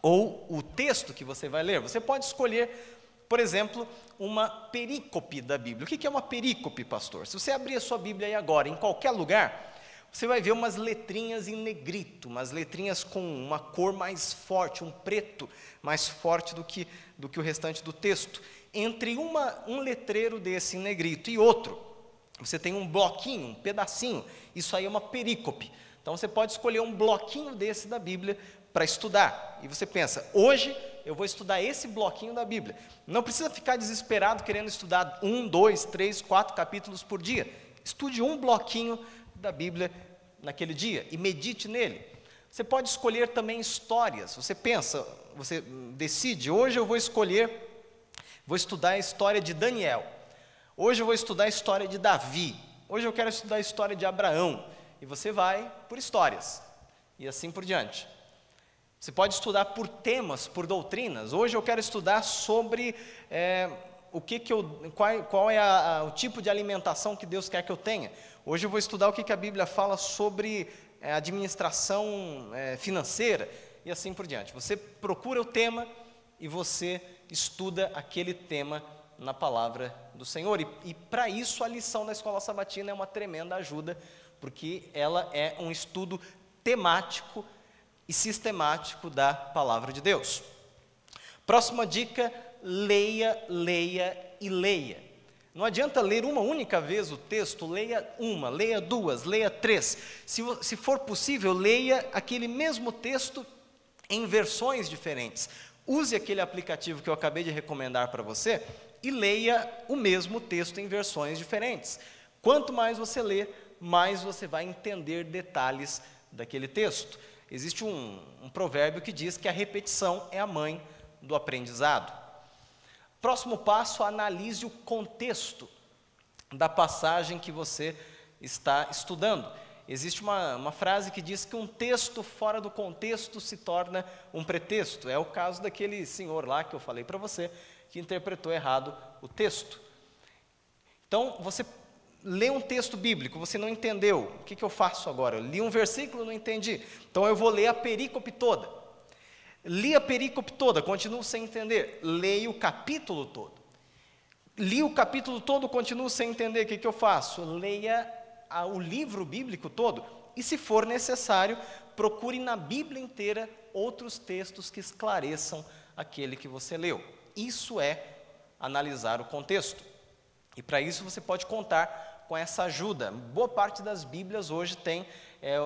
ou o texto que você vai ler. Você pode escolher, por exemplo, uma perícope da Bíblia. O que é uma perícope, pastor? Se você abrir a sua Bíblia aí agora, em qualquer lugar, você vai ver umas letrinhas em negrito, umas letrinhas com uma cor mais forte, um preto mais forte do que o restante do texto. Entre um letreiro desse em negrito e outro, você tem um bloquinho, um pedacinho. Isso aí é uma perícope. Então você pode escolher um bloquinho desse da Bíblia para estudar. E você pensa: hoje eu vou estudar esse bloquinho da Bíblia. Não precisa ficar desesperado querendo estudar 1, 2, 3, 4 capítulos por dia. Estude um bloquinho da Bíblia naquele dia e medite nele. Você pode escolher também histórias. Você pensa, você decide: hoje eu vou estudar a história de Daniel. Hoje eu vou estudar a história de Davi. Hoje eu quero estudar a história de Abraão. E você vai por histórias. E assim por diante. Você pode estudar por temas, por doutrinas. Hoje eu quero estudar sobre qual é o tipo de alimentação que Deus quer que eu tenha. Hoje eu vou estudar o que a Bíblia fala sobre administração financeira e assim por diante. Você procura o tema e você estuda aquele tema na palavra do Senhor. E para isso a lição da Escola Sabatina é uma tremenda ajuda, porque ela é um estudo temático e sistemático da palavra de Deus. Próxima dica: leia, leia e leia. Não adianta ler uma única vez o texto, leia uma, leia duas, leia três. Se for possível, leia aquele mesmo texto em versões diferentes. Use aquele aplicativo que eu acabei de recomendar para você e leia o mesmo texto em versões diferentes. Quanto mais você lê, mais você vai entender detalhes daquele texto. Existe um provérbio que diz que a repetição é a mãe do aprendizado. Próximo passo: analise o contexto da passagem que você está estudando. Existe uma frase que diz que um texto fora do contexto se torna um pretexto. É o caso daquele senhor lá que eu falei para você, que interpretou errado o texto. Então, você lê um texto bíblico, você não entendeu, o que eu faço agora? Eu li um versículo, não entendi, então eu vou ler a perícope toda. Li a perícope toda, continuo sem entender, leio o capítulo todo. Li o capítulo todo, continuo sem entender, o que eu faço? Leia o livro bíblico todo, e se for necessário, procure na Bíblia inteira outros textos que esclareçam aquele que você leu. Isso é analisar o contexto. E para isso você pode contar com essa ajuda. Boa parte das Bíblias hoje tem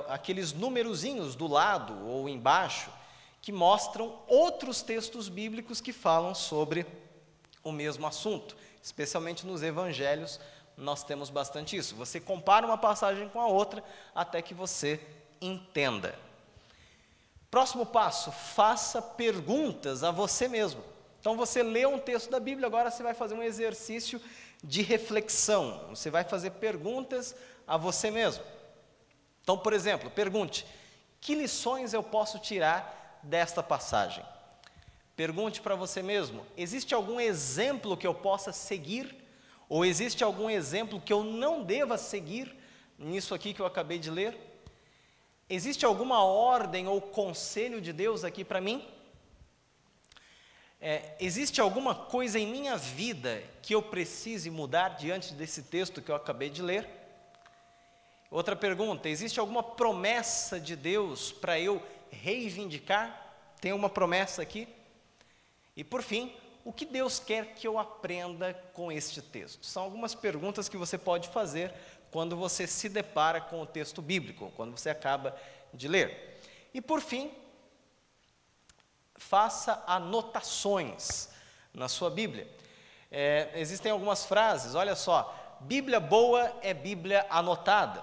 aqueles numerozinhos do lado ou embaixo, que mostram outros textos bíblicos que falam sobre o mesmo assunto. Especialmente nos evangelhos, nós temos bastante isso. Você compara uma passagem com a outra até que você entenda. Próximo passo: faça perguntas a você mesmo. Então você lê um texto da Bíblia, agora você vai fazer um exercício de reflexão. Você vai fazer perguntas a você mesmo. Então, por exemplo, pergunte: que lições eu posso tirar desta passagem? Pergunte para você mesmo: existe algum exemplo que eu possa seguir? Ou existe algum exemplo que eu não deva seguir nisso aqui que eu acabei de ler? Existe alguma ordem ou conselho de Deus aqui para mim? Existe alguma coisa em minha vida que eu precise mudar diante desse texto que eu acabei de ler? Outra pergunta: existe alguma promessa de Deus para eu reivindicar? Tem uma promessa aqui? E por fim, o que Deus quer que eu aprenda com este texto? São algumas perguntas que você pode fazer quando você se depara com o texto bíblico, quando você acaba de ler. E por fim, faça anotações na sua Bíblia. Existem algumas frases, olha só: Bíblia boa é Bíblia anotada.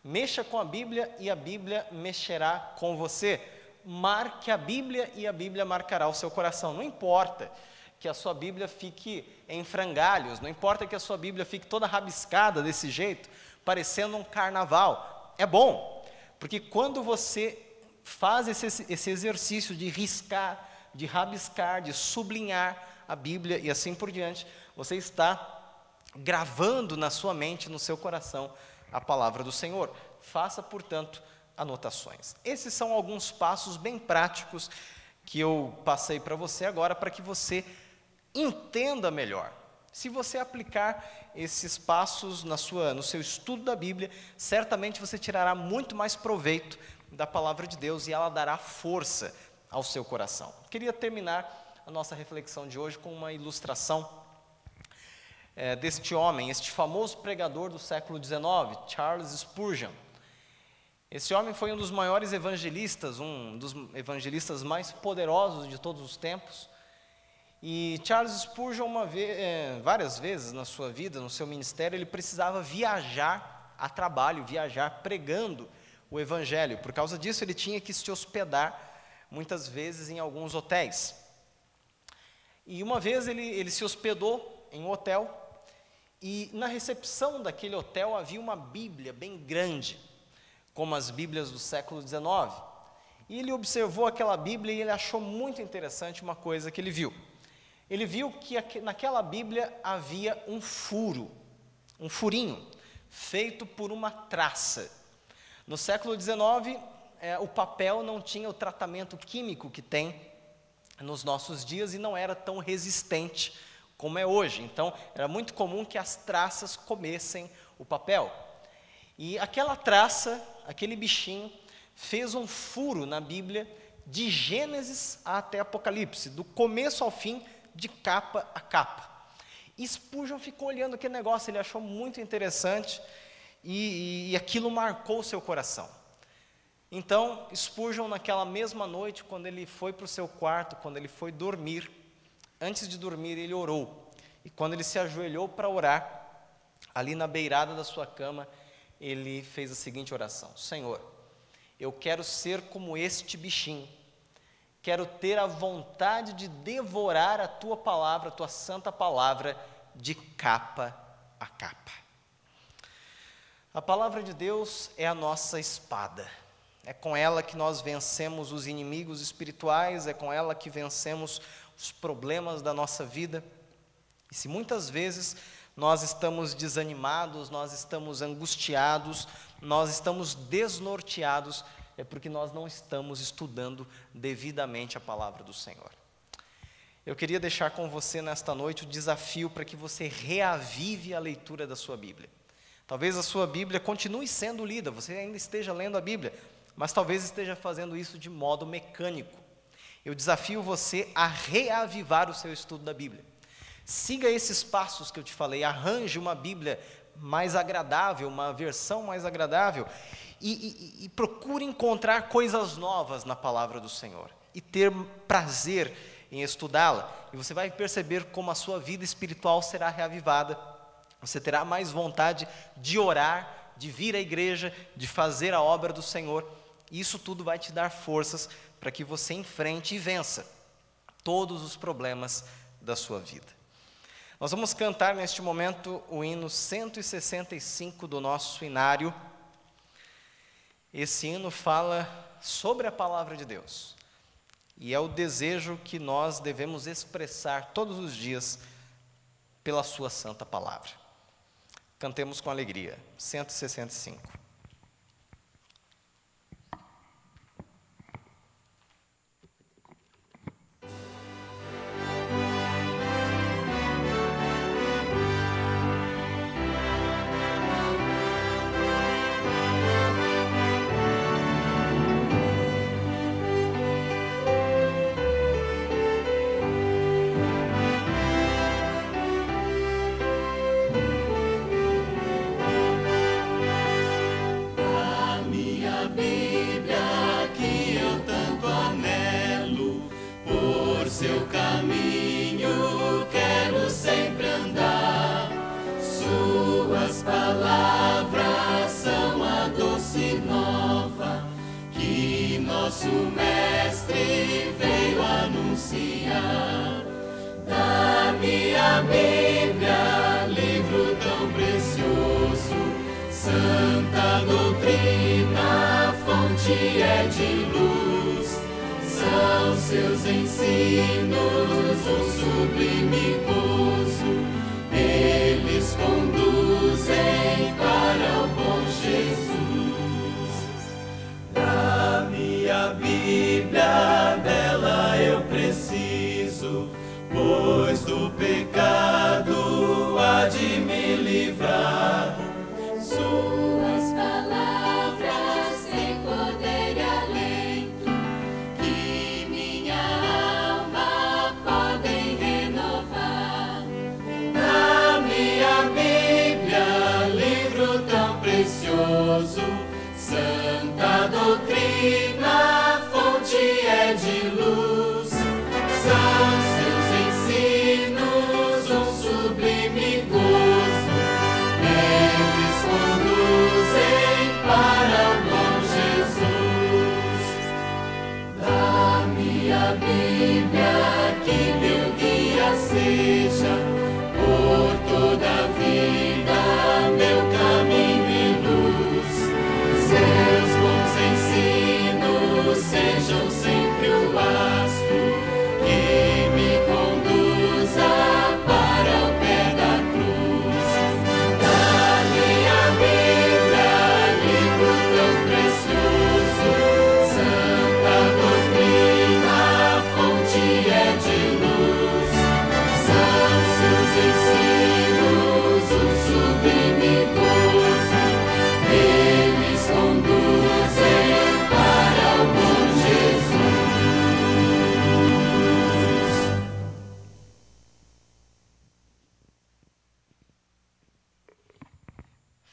Mexa com a Bíblia e a Bíblia mexerá com você. Marque a Bíblia e a Bíblia marcará o seu coração. Não importa que a sua Bíblia fique em frangalhos, não importa que a sua Bíblia fique toda rabiscada desse jeito, parecendo um carnaval. É bom, porque quando você faz esse exercício de riscar, de rabiscar, de sublinhar a Bíblia e assim por diante, você está gravando na sua mente, no seu coração, a palavra do Senhor. Faça, portanto, anotações. Esses são alguns passos bem práticos que eu passei para você agora, para que você entenda melhor. Se você aplicar esses passos no seu estudo da Bíblia, certamente você tirará muito mais proveito da palavra de Deus e ela dará força ao seu coração. Queria terminar a nossa reflexão de hoje com uma ilustração deste homem, este famoso pregador do século XIX, Charles Spurgeon. Esse homem foi um dos maiores evangelistas, um dos evangelistas mais poderosos de todos os tempos. E Charles Spurgeon, várias vezes na sua vida, no seu ministério, ele precisava viajar a trabalho, viajar pregando o evangelho. Por causa disso, ele tinha que se hospedar, muitas vezes, em alguns hotéis. E uma vez ele se hospedou em um hotel, e na recepção daquele hotel havia uma Bíblia bem grande, como as Bíblias do século XIX. E ele observou aquela Bíblia e ele achou muito interessante uma coisa que ele viu. Ele viu que naquela Bíblia havia um furo, um furinho, feito por uma traça. No século XIX, o papel não tinha o tratamento químico que tem nos nossos dias e não era tão resistente como é hoje. Então, era muito comum que as traças comessem o papel. E aquela traça, aquele bichinho, fez um furo na Bíblia de Gênesis até Apocalipse, do começo ao fim, de capa a capa. E Spurgeon ficou olhando aquele negócio, ele achou muito interessante e aquilo marcou o seu coração. Então, Spurgeon, naquela mesma noite, quando ele foi para o seu quarto, quando ele foi dormir, antes de dormir ele orou. E quando ele se ajoelhou para orar, ali na beirada da sua cama, ele fez a seguinte oração: Senhor, eu quero ser como este bichinho, quero ter a vontade de devorar a tua palavra, a tua santa palavra, de capa a capa. A palavra de Deus é a nossa espada. É com ela que nós vencemos os inimigos espirituais, é com ela que vencemos os problemas da nossa vida. E se muitas vezes nós estamos desanimados, nós estamos angustiados, nós estamos desnorteados, é porque nós não estamos estudando devidamente a palavra do Senhor. Eu queria deixar com você nesta noite o desafio para que você reavive a leitura da sua Bíblia. Talvez a sua Bíblia continue sendo lida, você ainda esteja lendo a Bíblia, mas talvez esteja fazendo isso de modo mecânico. Eu desafio você a reavivar o seu estudo da Bíblia. Siga esses passos que eu te falei, arranje uma Bíblia mais agradável, uma versão mais agradável, e procure encontrar coisas novas na palavra do Senhor, e ter prazer em estudá-la, e você vai perceber como a sua vida espiritual será reavivada, você terá mais vontade de orar, de vir à igreja, de fazer a obra do Senhor, e isso tudo vai te dar forças para que você enfrente e vença todos os problemas da sua vida. Nós vamos cantar neste momento o hino 165 do nosso inário. Esse hino fala sobre a palavra de Deus, e é o desejo que nós devemos expressar todos os dias pela sua santa palavra. Cantemos com alegria, 165. Nosso Mestre veio anunciar. Da minha Bíblia, livro tão precioso, santa doutrina, fonte é de luz. São seus ensinos um sublime gozo, eles conduzem para o bom Jesus. A Bíblia dela eu preciso, pois do pecado há de me livrar. Suas palavras têm poder e alento, que minha alma podem renovar. Na minha Bíblia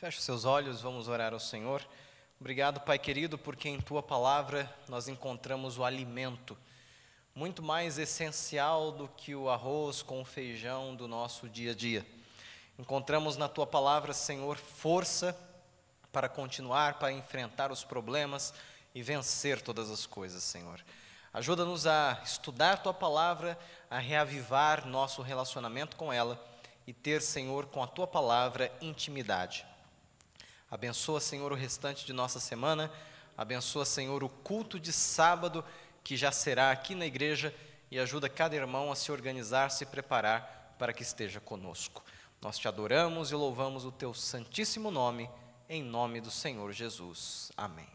Feche os seus olhos, vamos orar ao Senhor. Obrigado, Pai querido, porque em Tua palavra nós encontramos o alimento, muito mais essencial do que o arroz com o feijão do nosso dia a dia. Encontramos na Tua palavra, Senhor, força para continuar, para enfrentar os problemas e vencer todas as coisas, Senhor. Ajuda-nos a estudar Tua palavra, a reavivar nosso relacionamento com ela e ter, Senhor, com a Tua palavra, intimidade. Abençoa, Senhor, o restante de nossa semana. Abençoa, Senhor, o culto de sábado que já será aqui na igreja e ajuda cada irmão a se organizar, se preparar para que esteja conosco. Nós te adoramos e louvamos o Teu santíssimo nome, em nome do Senhor Jesus. Amém.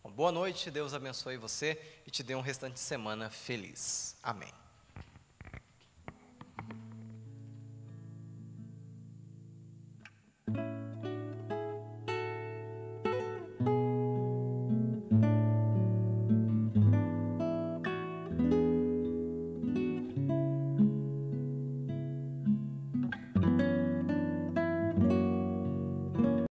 Uma boa noite, Deus abençoe você e te dê um restante de semana feliz. Amém.